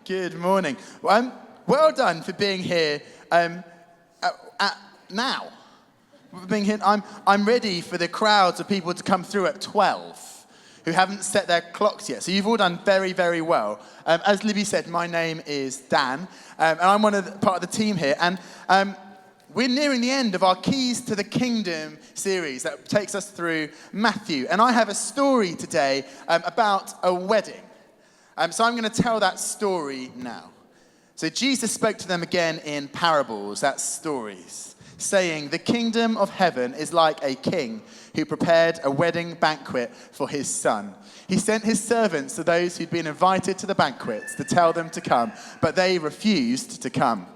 Good morning. Well done for being here now. Being here, I'm ready for the crowds of people to come through at 12 who haven't set their clocks yet. So you've all done very, very well. As Libby said, my name is Dan, and I'm part of the team here. And we're nearing the end of our Keys to the Kingdom series that takes us through Matthew. And I have a story today about a wedding. So I'm going to tell that story now. So Jesus spoke to them again in parables, that's stories, saying, "The kingdom of heaven is like a king who prepared a wedding banquet for his son. He sent his servants to those who'd been invited to the banquets to tell them to come, but they refused to come.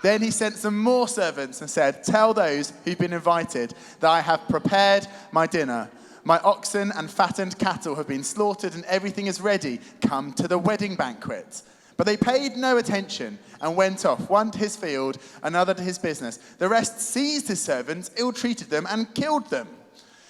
Then he sent some more servants and said, 'Tell those who've been invited that I have prepared my dinner. My oxen and fattened cattle have been slaughtered and everything is ready. Come to the wedding banquet.' But they paid no attention and went off, one to his field, another to his business. The rest seized his servants, ill-treated them, and killed them.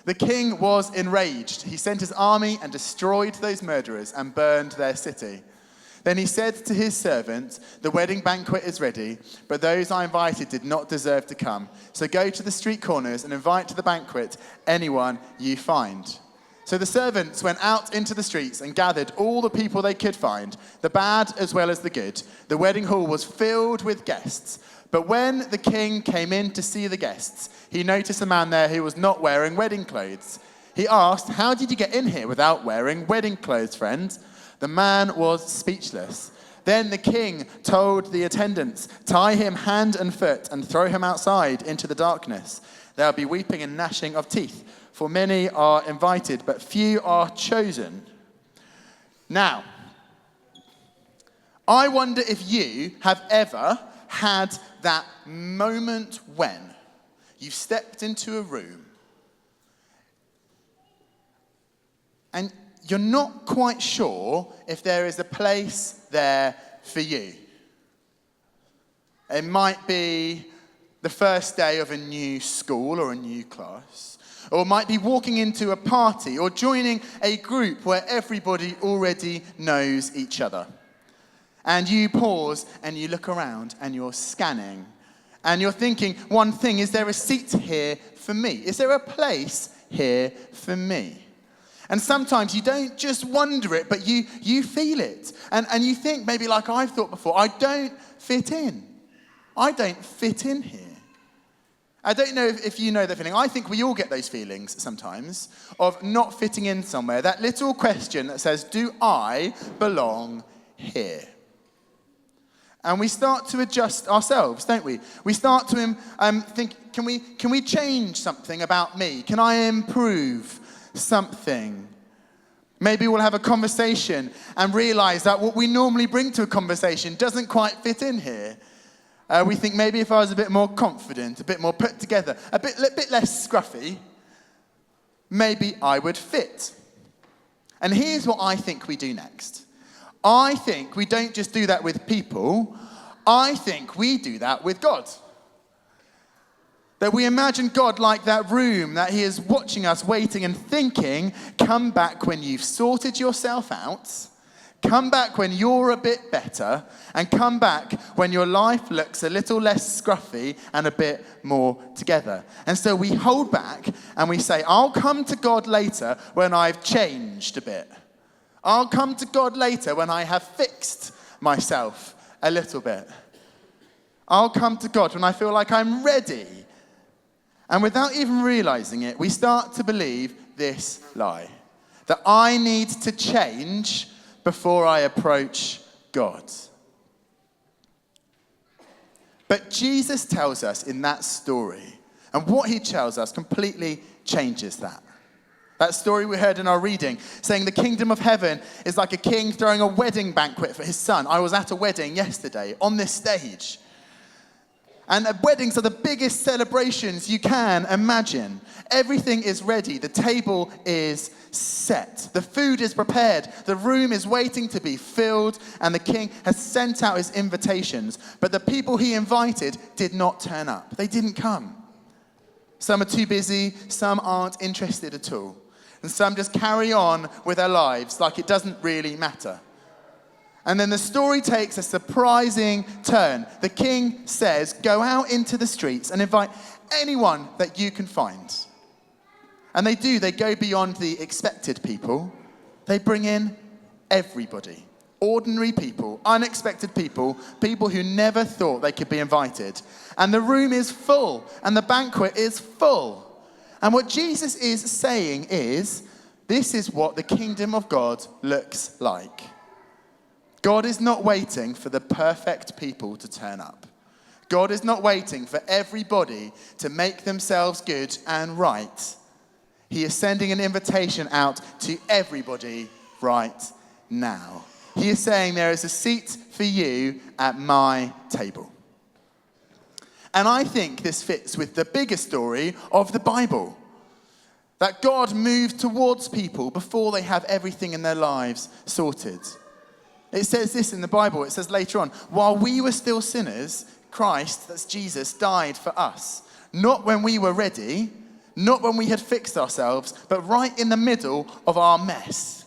The king was enraged. He sent his army and destroyed those murderers and burned their city. Then he said to his servants, 'The wedding banquet is ready, but those I invited did not deserve to come. So go to the street corners and invite to the banquet anyone you find.' So the servants went out into the streets and gathered all the people they could find, the bad as well as the good. The wedding hall was filled with guests. But when the king came in to see the guests, he noticed a man there who was not wearing wedding clothes. He asked, 'How did you get in here without wearing wedding clothes, friend?' The man was speechless. Then the king told the attendants, 'Tie him hand and foot and throw him outside into the darkness. There will be weeping and gnashing of teeth, for many are invited, but few are chosen.'" Now, I wonder if you have ever had that moment when you've stepped into a room and you're not quite sure if there is a place there for you. It might be the first day of a new school or a new class, or it might be walking into a party or joining a group where everybody already knows each other. And you pause and you look around and you're scanning and you're thinking one thing, is there a seat here for me? Is there a place here for me? And sometimes you don't just wonder it, but you feel it. And you think, maybe like I've thought before, I don't fit in. I don't fit in here. I don't know if you know that feeling. I think we all get those feelings sometimes of not fitting in somewhere. That little question that says, do I belong here? And we start to adjust ourselves, don't we? We start to think, can we change something about me? Can I improve something? Maybe we'll have a conversation and realize that what we normally bring to a conversation doesn't quite fit in here. We think maybe if I was a bit more confident, a bit more put together, a bit less scruffy, maybe I would fit. And here's what I think we do next. I think we don't just do that with people. I think we do that with God. That we imagine God like that room, that he is watching us, waiting and thinking, come back when you've sorted yourself out, come back when you're a bit better, and come back when your life looks a little less scruffy and a bit more together. And so we hold back and we say, I'll come to God later when I've changed a bit. I'll come to God later when I have fixed myself a little bit. I'll come to God when I feel like I'm ready. And without even realizing it, we start to believe this lie, that I need to change before I approach God. But Jesus tells us in that story, and what he tells us completely changes that. That story we heard in our reading, saying the kingdom of heaven is like a king throwing a wedding banquet for his son. I was at a wedding yesterday on this stage. And weddings are the biggest celebrations you can imagine. Everything is ready. The table is set. The food is prepared. The room is waiting to be filled. And the king has sent out his invitations. But the people he invited did not turn up. They didn't come. Some are too busy. Some aren't interested at all. And some just carry on with their lives like it doesn't really matter. And then the story takes a surprising turn. The king says, go out into the streets and invite anyone that you can find. And they do. They go beyond the expected people. They bring in everybody. Ordinary people, unexpected people, people who never thought they could be invited. And the room is full, and the banquet is full. And what Jesus is saying is, this is what the kingdom of God looks like. God is not waiting for the perfect people to turn up. God is not waiting for everybody to make themselves good and right. He is sending an invitation out to everybody right now. He is saying there is a seat for you at my table. And I think this fits with the bigger story of the Bible. That God moves towards people before they have everything in their lives sorted. It says this in the Bible. It says later on, while we were still sinners, Christ, that's Jesus, died for us. Not when we were ready, not when we had fixed ourselves, but right in the middle of our mess.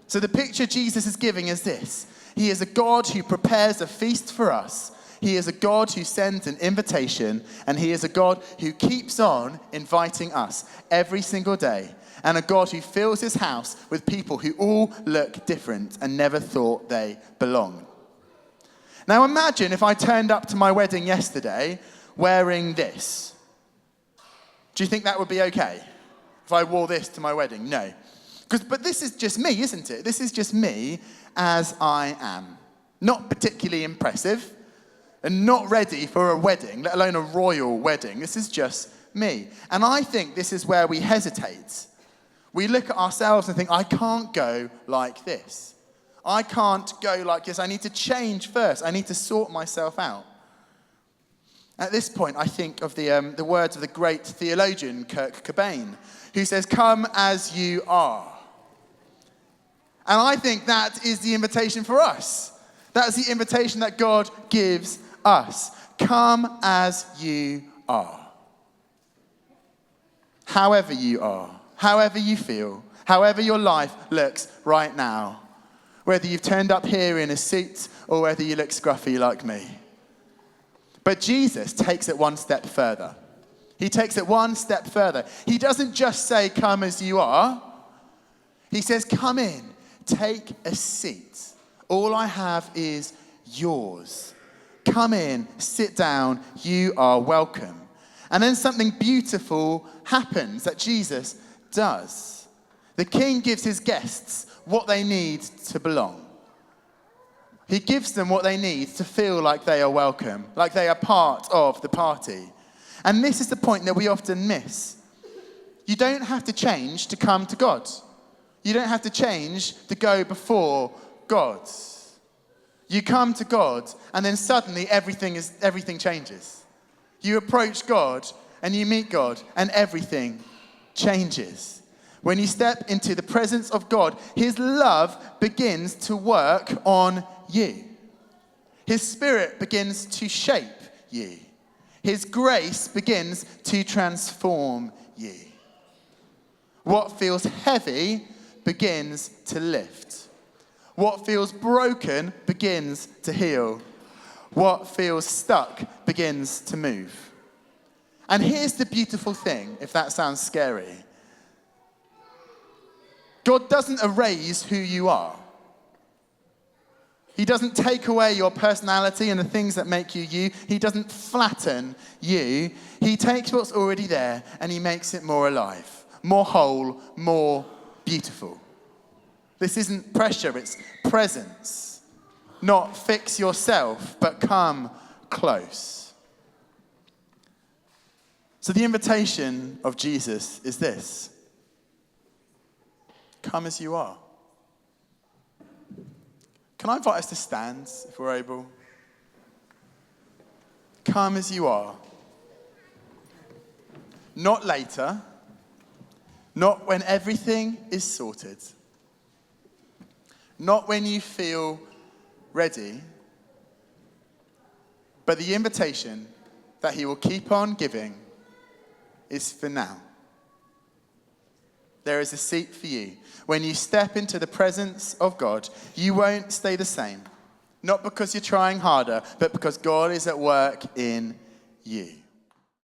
So the picture Jesus is giving is this. He is a God who prepares a feast for us. He is a God who sends an invitation, and he is a God who keeps on inviting us every single day. And a God who fills his house with people who all look different and never thought they belonged. Now imagine if I turned up to my wedding yesterday wearing this. Do you think that would be okay? If I wore this to my wedding? No. But this is just me, isn't it? This is just me as I am. Not particularly impressive and not ready for a wedding, let alone a royal wedding. This is just me. And I think this is where we hesitate. We look at ourselves and think, I can't go like this. I can't go like this. I need to change first. I need to sort myself out. At this point, I think of the words of the great theologian Kurt Cobain, who says, come as you are. And I think that is the invitation for us. That's the invitation that God gives us. Come as you are. However you are. However you feel, however your life looks right now. Whether you've turned up here in a suit or whether you look scruffy like me. But Jesus takes it one step further. He takes it one step further. He doesn't just say, come as you are. He says, come in, take a seat. All I have is yours. Come in, sit down, you are welcome. And then something beautiful happens that Jesus does. The king gives his guests what they need to belong. He gives them what they need to feel like they are welcome, like they are part of the party. And this is the point that we often miss. You don't have to change to come to God. You don't have to change to go before God. You come to God and then suddenly everything changes. You approach God and you meet God and everything changes. When you step into the presence of God, his love begins to work on you. His spirit begins to shape you. His grace begins to transform you. What feels heavy begins to lift. What feels broken begins to heal. What feels stuck begins to move. And here's the beautiful thing, if that sounds scary. God doesn't erase who you are. He doesn't take away your personality and the things that make you you. He doesn't flatten you. He takes what's already there and he makes it more alive, more whole, more beautiful. This isn't pressure, it's presence. Not fix yourself, but come close. So the invitation of Jesus is this. Come as you are. Can I invite us to stand, if we're able? Come as you are. Not later. Not when everything is sorted. Not when you feel ready. But the invitation that he will keep on giving is for now. There is a seat for you. When you step into the presence of God, you won't stay the same. Not because you're trying harder, but because God is at work in you.